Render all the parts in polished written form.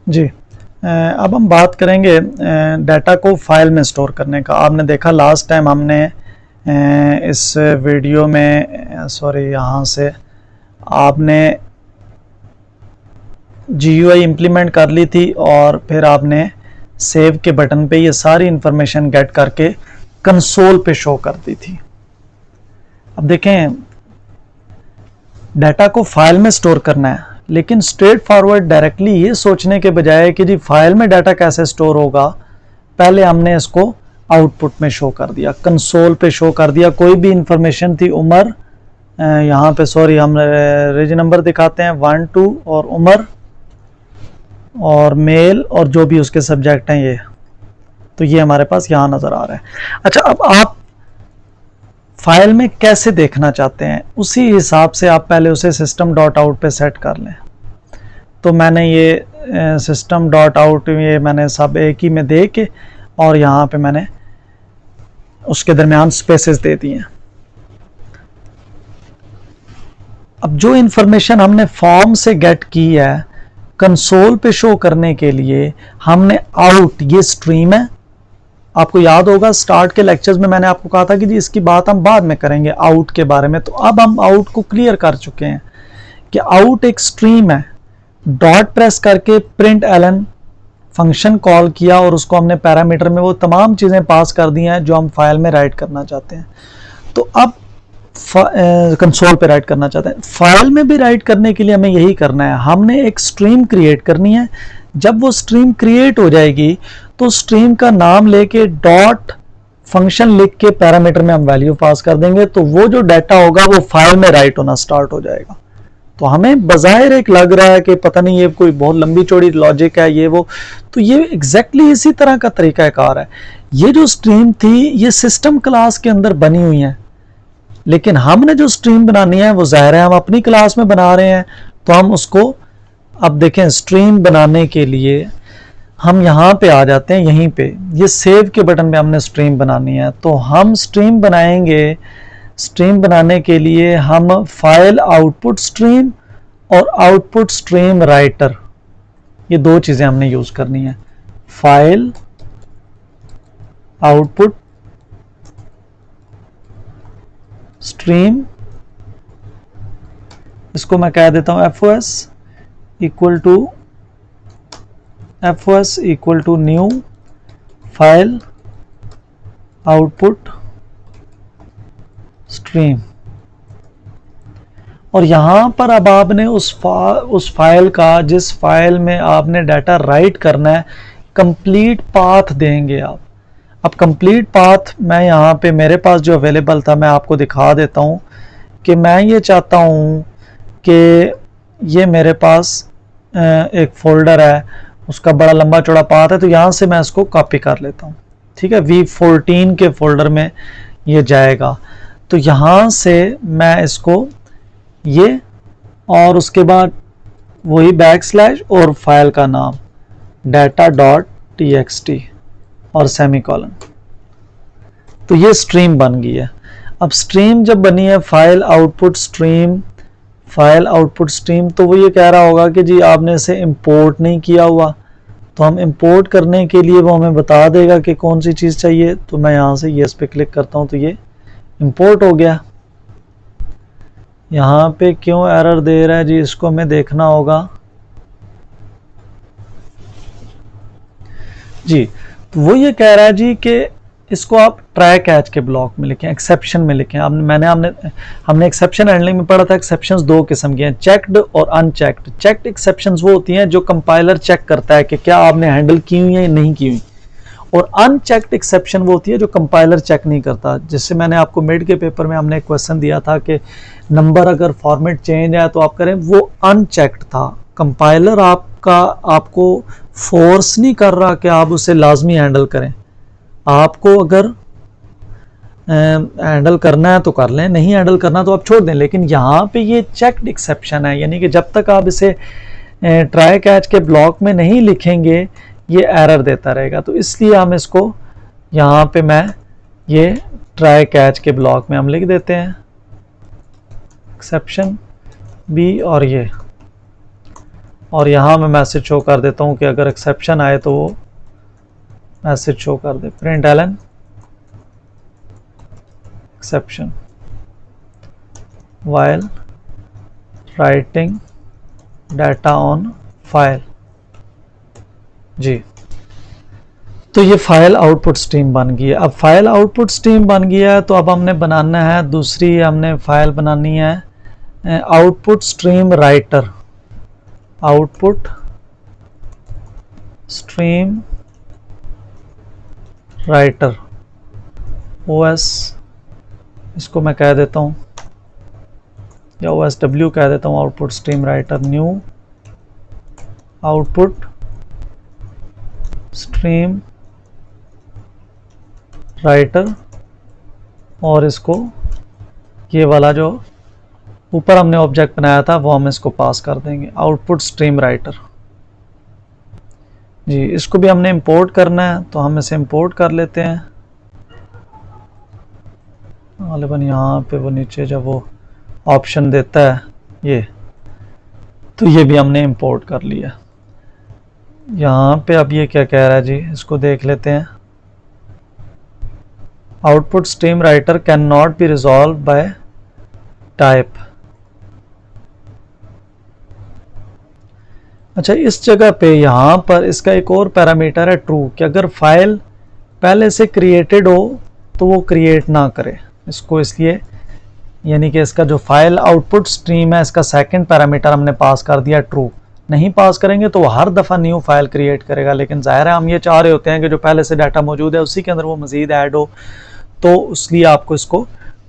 जी। अब हम बात करेंगे डाटा को फाइल में स्टोर करने का। आपने देखा लास्ट टाइम हमने इस वीडियो में सॉरी यहाँ से आपने GUI इम्प्लीमेंट कर ली थी और फिर आपने सेव के बटन पे ये सारी इंफॉर्मेशन गेट करके कंसोल पे शो कर दी थी। अब देखें, डाटा को फाइल में स्टोर करना है, लेकिन स्ट्रेट फॉरवर्ड डायरेक्टली ये सोचने के बजाय कि जी फाइल में डाटा कैसे स्टोर होगा, पहले हमने इसको आउटपुट में शो कर दिया, कंसोल पे शो कर दिया। कोई भी इंफॉर्मेशन थी, उमर, यहाँ पे सॉरी हम रेज नंबर दिखाते हैं 1 2 और उमर और मेल और जो भी उसके सब्जेक्ट हैं ये, तो ये हमारे पास यहाँ नज़र आ रहा है। अच्छा, अब आप फाइल में कैसे देखना चाहते हैं, उसी हिसाब से आप पहले उसे system डॉट आउट पे सेट कर लें। तो मैंने ये system डॉट आउट ये मैंने सब एक ही में दे के और यहाँ पे मैंने उसके दरमियान स्पेसेस दे दिए हैं। अब जो इंफॉर्मेशन हमने फॉर्म से गेट की है, कंसोल पे शो करने के लिए हमने आउट, ये स्ट्रीम है। आपको याद होगा स्टार्ट के लेक्चर्स में मैंने आपको कहा था कि जी इसकी बात हम बाद में करेंगे आउट के बारे में। तो अब हम आउट को क्लियर कर चुके हैं कि आउट एक स्ट्रीम है। डॉट प्रेस करके प्रिंट एलन फंक्शन कॉल किया और उसको हमने पैरामीटर में वो तमाम चीज़ें पास कर दी हैं जो हम फाइल में राइट करना चाहते हैं। तो अब कंसोल पे राइट करना चाहते हैं। फाइल में भी राइट करने के लिए हमें यही करना है, हमने एक स्ट्रीम क्रिएट करनी है। जब वो स्ट्रीम क्रिएट हो जाएगी तो स्ट्रीम का नाम लेके डॉट फंक्शन लिख के पैरामीटर में हम वैल्यू पास कर देंगे, तो वो जो डाटा होगा वो फाइल में राइट होना स्टार्ट हो जाएगा। तो हमें बज़ाहिर एक लग रहा है कि पता नहीं ये कोई बहुत लंबी चौड़ी लॉजिक है ये वो, तो ये एग्जैक्टली इसी तरह का तरीकाकार है। ये जो स्ट्रीम थी ये सिस्टम क्लास के अंदर बनी हुई है, लेकिन हमने जो स्ट्रीम बनानी है वो ज़ाहिर है हम अपनी क्लास में बना रहे हैं। तो हम उसको, अब देखें, स्ट्रीम बनाने के लिए हम यहाँ पे आ जाते हैं, यहीं पे ये सेव के बटन पे हमने स्ट्रीम बनानी है। तो हम स्ट्रीम बनाएंगे, स्ट्रीम बनाने के लिए हम फाइल आउटपुट स्ट्रीम और आउटपुट स्ट्रीम राइटर, ये दो चीज़ें हमने यूज़ करनी है। फाइल आउटपुट स्ट्रीम, इसको मैं कह देता हूँ FOS equal to new file output stream. और यहाँ पर अब आपने उस फाइल का, जिस फाइल में आपने डाटा राइट करना है, कंप्लीट पाथ देंगे आप। अब कंप्लीट पाथ मैं यहाँ पे मेरे पास जो अवेलेबल था मैं आपको दिखा देता हूँ कि मैं ये चाहता हूँ कि ये मेरे पास एक फोल्डर है, उसका बड़ा लंबा चौड़ा पाथ है, तो यहाँ से मैं इसको कॉपी कर लेता हूँ। ठीक है, V14 के फोल्डर में ये जाएगा। तो यहाँ से मैं इसको ये, और उसके बाद वही बैकस्लैश और फाइल का नाम data.txt और सेमीकोलन, तो ये स्ट्रीम बन गई है। अब स्ट्रीम जब बनी है फाइल आउटपुट स्ट्रीम, तो वो ये कह रहा होगा कि जी आपने इसे इंपोर्ट नहीं किया हुआ। तो हम इंपोर्ट करने के लिए वो हमें बता देगा कि कौन सी चीज़ चाहिए। तो मैं यहाँ से येस पे क्लिक करता हूँ तो ये इंपोर्ट हो गया। यहाँ पे क्यों एरर दे रहा है जी, इसको हमें देखना होगा जी। तो वो ये कह रहा है जी कि इसको आप ट्राई कैच के ब्लॉक में लिखें, एक्सेप्शन में लिखें। हमने एक्सेप्शन हैंडलिंग में पढ़ा था, एक्सेप्शंस दो किस्म के हैं, चेक्ड और अनचेक्ड। चेक्ड एक्सेप्शंस वो होती हैं जो कंपाइलर चेक करता है कि क्या आपने हैंडल की हुई है या नहीं की हुई, और अनचेक्ड एक्सेप्शन वो होती है जो कंपाइलर चेक नहीं करता। जिससे मैंने आपको मिड के पेपर में हमने एक क्वेश्चन दिया था कि नंबर अगर फॉर्मेट चेंज है तो आप करें, वो अनचेक्ड था। कंपाइलर आपको फोर्स नहीं कर रहा कि आप उसे लाजमी हैंडल करें। आपको अगर हैंडल करना है तो कर लें, नहीं हैंडल करना तो आप छोड़ दें। लेकिन यहाँ पे ये चेक्ड एक्सेप्शन है, यानी कि जब तक आप इसे ट्राई कैच के ब्लॉक में नहीं लिखेंगे ये एरर देता रहेगा। तो इसलिए हम इसको यहाँ पे मैं ये ट्राई कैच के ब्लॉक में हम लिख देते हैं एक्सेप्शन बी और ये, और यहाँ मैं मैसेज शो कर देता हूँ कि अगर एक्सेप्शन आए तो वो मैसेज शो कर दे, print an exception while writing data on file। जी, तो ये फाइल आउटपुट स्ट्रीम बन गई है। अब फाइल आउटपुट स्ट्रीम बन गया है तो अब हमने बनाना है दूसरी, हमने फाइल बनानी है output stream writer, output stream writer OS, इसको मैं कह देता हूँ या OSW कह देता हूँ, output stream writer, new output stream writer, और इसको ये वाला जो ऊपर हमने ऑब्जेक्ट बनाया था वो हम इसको पास कर देंगे, आउटपुट स्ट्रीम राइटर। जी, इसको भी हमने इंपोर्ट करना है तो हम इसे इंपोर्ट कर लेते हैं। गालिबन यहाँ पे वो नीचे जब वो ऑप्शन देता है ये, तो ये भी हमने इंपोर्ट कर लिया। यहाँ पे अब ये क्या कह रहा है जी, इसको देख लेते हैं। Output stream writer can not be resolve by type. अच्छा, इस जगह पे यहाँ पर इसका एक और पैरामीटर है ट्रू, कि अगर फाइल पहले से क्रिएटेड हो तो वो क्रिएट ना करे इसको, इसलिए यानी कि इसका जो फाइल आउटपुट स्ट्रीम है इसका सेकंड पैरामीटर हमने पास कर दिया ट्रू। नहीं पास करेंगे तो वो हर दफ़ा न्यू फाइल क्रिएट करेगा, लेकिन ज़ाहिर है हम ये चाह रहे होते हैं कि जो पहले से डाटा मौजूद है उसी के अंदर वो मज़ीद ऐड हो, तो इसलिए आपको इसको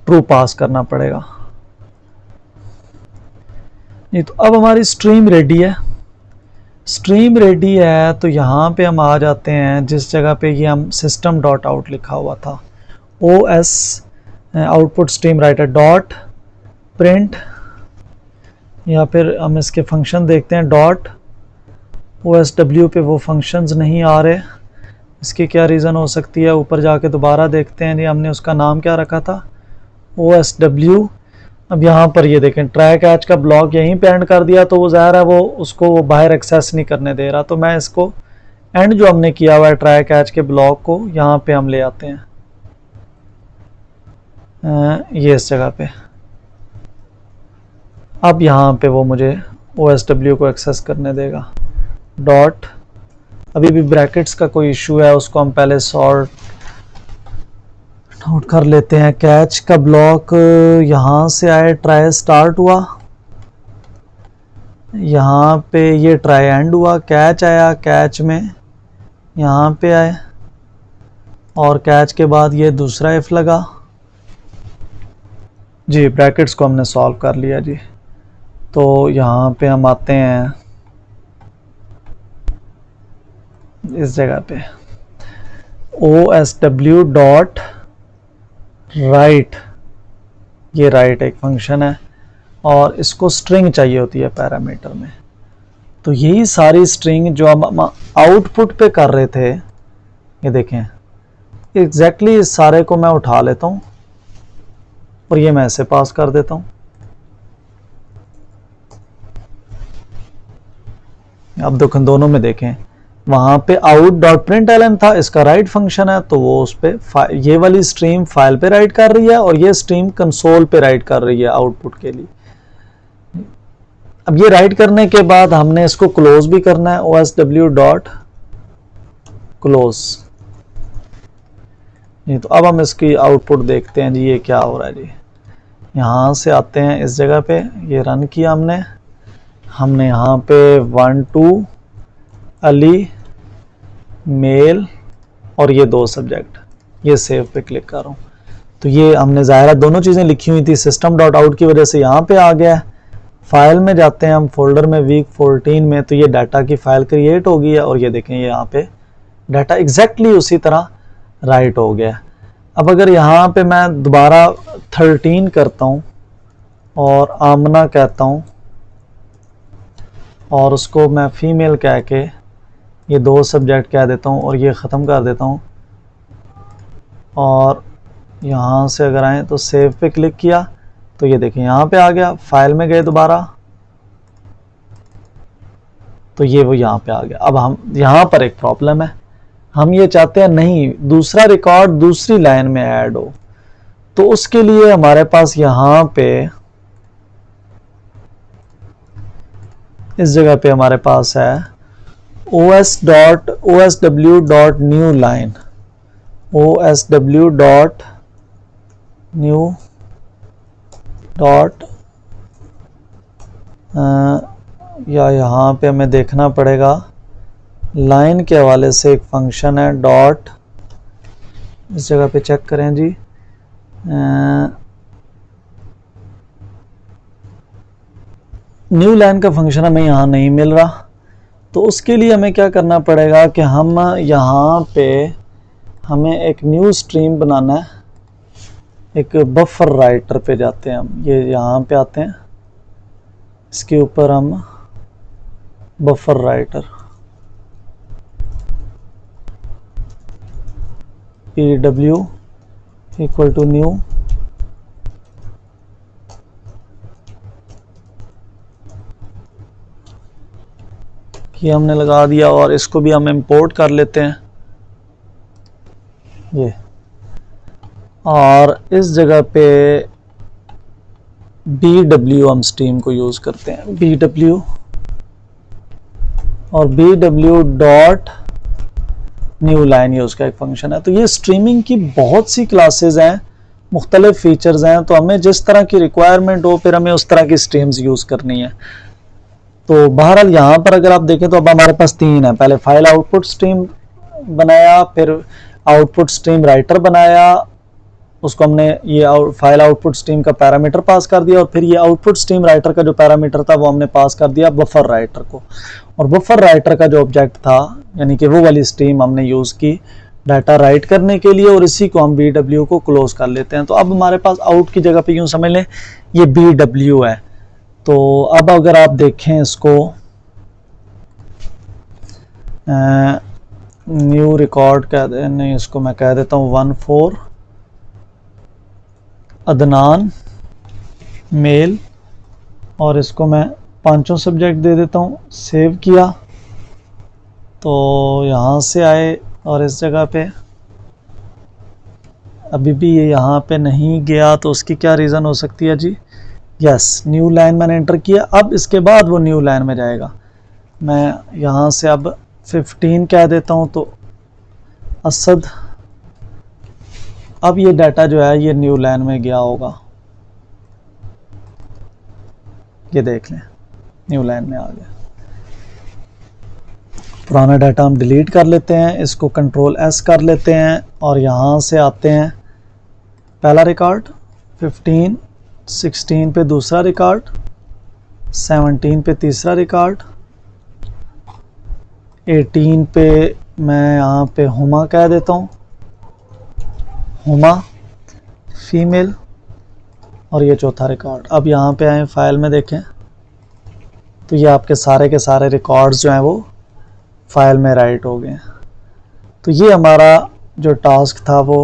ट्रू पास करना पड़ेगा। नहीं तो अब हमारी स्ट्रीम रेडी है। स्ट्रीम रेडी है तो यहाँ पे हम आ जाते हैं जिस जगह पे ये हम सिस्टम डॉट आउट लिखा हुआ था, OS output stream writer dot print, या फिर हम इसके फंक्शन देखते हैं डॉट OSW पे वो फंक्शंस नहीं आ रहे, इसकी क्या रीज़न हो सकती है, ऊपर जाके दोबारा देखते हैं। ये हमने उसका नाम क्या रखा था, OSW। अब यहाँ पर ये देखें ट्राई कैच का ब्लॉक यहीं पे एंड कर दिया, तो वो ज़ाहिर है वो उसको वो बाहर एक्सेस नहीं करने दे रहा, तो मैं इसको एंड जो हमने किया हुआ है ट्राई कैच के ब्लॉक को यहाँ पे हम ले आते हैं, ये इस जगह पे। अब यहाँ पे वो मुझे OSW को एक्सेस करने देगा डॉट, अभी भी ब्रैकेट्स का कोई इशू है, उसको हम पहले सॉर्ट आउट कर लेते हैं। कैच का ब्लॉक यहाँ से आए, ट्राई स्टार्ट हुआ, यहाँ पे ये ट्राई एंड हुआ, कैच आया, कैच में यहाँ पे आए, और कैच के बाद ये दूसरा इफ लगा जी। ब्रैकेट्स को हमने सॉल्व कर लिया जी। तो यहाँ पे हम आते हैं इस जगह पे OSW डॉट राइट, ये राइट एक फंक्शन है और इसको स्ट्रिंग चाहिए होती है पैरामीटर में। तो यही सारी स्ट्रिंग जो हम आउटपुट पे कर रहे थे, ये देखें एग्जैक्टली इस सारे को मैं उठा लेता हूँ और ये मैं ऐसे पास कर देता हूँ। अब दोनों में देखें, वहाँ पे आउट डॉट प्रिंट एलन था, इसका राइट फंक्शन है, तो वो उस पे ये वाली स्ट्रीम फाइल पे राइट कर रही है और ये स्ट्रीम कंसोल पे राइट कर रही है आउटपुट के लिए। अब ये राइट करने के बाद हमने इसको क्लोज भी करना है, OSW डॉट क्लोज। नहीं तो अब हम इसकी आउटपुट देखते हैं जी, ये क्या हो रहा है जी। यहाँ से आते हैं इस जगह पे, ये रन किया हमने यहाँ पे 1 2 अली मेल और ये 2 सब्जेक्ट, ये सेव पे क्लिक कर रहा हूँ। तो ये हमने ज़ाहिर दोनों चीज़ें लिखी हुई थी, सिस्टम डॉट आउट की वजह से यहाँ पे आ गया है। फाइल में जाते हैं हम फोल्डर में वीक 14 में, तो ये डाटा की फाइल क्रिएट हो गई है और ये देखें ये यहाँ पे डाटा एग्जैक्टली उसी तरह राइट हो गया। अब अगर यहाँ पे मैं दोबारा 13 करता हूँ और आमना कहता हूँ और उसको मैं फीमेल कह के ये 2 सब्जेक्ट कह देता हूँ और ये ख़त्म कर देता हूँ, और यहाँ से अगर आए तो सेव पे क्लिक किया तो ये देखें यहाँ पे आ गया। फाइल में गए दोबारा तो ये वो यहाँ पे आ गया। अब हम यहाँ पर एक प्रॉब्लम है, हम ये चाहते हैं नहीं दूसरा रिकॉर्ड दूसरी लाइन में ऐड हो, तो उसके लिए हमारे पास यहाँ पे इस जगह पे हमारे पास है osw.new line, osw.new या यहाँ पे हमें देखना पड़ेगा लाइन के हवाले से एक फंक्शन है डॉट, इस जगह पे चेक करें जी, न्यू लाइन का फंक्शन हमें यहाँ नहीं मिल रहा। तो उसके लिए हमें क्या करना पड़ेगा कि हम यहाँ पे हमें एक न्यू स्ट्रीम बनाना है, एक बफर राइटर पे जाते हैं हम, ये यहाँ पे आते हैं, इसके ऊपर हम buffer writer pw equal to new, ये हमने लगा दिया और इसको भी हम इंपोर्ट कर लेते हैं ये, और इस जगह पे bw हम स्ट्रीम को यूज करते हैं, bw और bw डॉट न्यू लाइन ये उसका एक फंक्शन है। तो ये स्ट्रीमिंग की बहुत सी क्लासेस हैं, मुख्तलिफ फीचर्स हैं, तो हमें जिस तरह की रिक्वायरमेंट हो फिर हमें उस तरह की स्ट्रीम्स यूज करनी है। तो बहरहाल यहाँ पर अगर आप देखें तो अब हमारे पास तीन है, पहले फाइल आउटपुट स्ट्रीम बनाया, फिर आउटपुट स्ट्रीम राइटर बनाया, उसको हमने ये फाइल आउटपुट स्ट्रीम का पैरामीटर पास कर दिया, और फिर ये आउटपुट स्ट्रीम राइटर का जो पैरामीटर था वो हमने पास कर दिया बफर राइटर को, और बफर राइटर का जो ऑब्जेक्ट था यानी कि वो वाली स्ट्रीम हमने यूज़ की डाटा राइट करने के लिए, और इसी को हम bw को क्लोज कर लेते हैं। तो अब हमारे पास आउट की जगह पे यूँ समझ लें ये bw है। तो अब अगर आप देखें इसको न्यू रिकॉर्ड कह दे, नहीं इसको मैं कह देता हूँ 14 अदनान मेल, और इसको मैं पांचों सब्जेक्ट दे देता हूँ। सेव किया तो यहाँ से आए और इस जगह पे अभी भी ये यहाँ पे नहीं गया, तो उसकी क्या रीज़न हो सकती है जी? यस, न्यू लाइन मैंने एंटर किया, अब इसके बाद वो न्यू लाइन में जाएगा। मैं यहाँ से अब 15 कह देता हूँ तो असद, अब ये डाटा जो है ये न्यू लाइन में गया होगा, ये देख लें न्यू लाइन में आ गया। पुराना डाटा हम डिलीट कर लेते हैं, इसको कंट्रोल S कर लेते हैं और यहाँ से आते हैं पहला रिकॉर्ड, 15 16 पे दूसरा रिकॉर्ड, 17 पे तीसरा रिकॉर्ड, 18 पे मैं यहाँ पे हुमा कह देता हूँ, हुमा फीमेल, और ये चौथा रिकॉर्ड। अब यहाँ पे आए फाइल में देखें तो ये आपके सारे के सारे रिकॉर्ड्स जो हैं वो फाइल में राइट हो गए हैं। तो ये हमारा जो टास्क था वो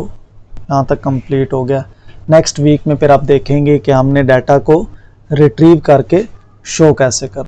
यहाँ तक कंप्लीट हो गया। नेक्स्ट वीक में फिर आप देखेंगे कि हमने डाटा को रिट्रीव करके शो कैसे कर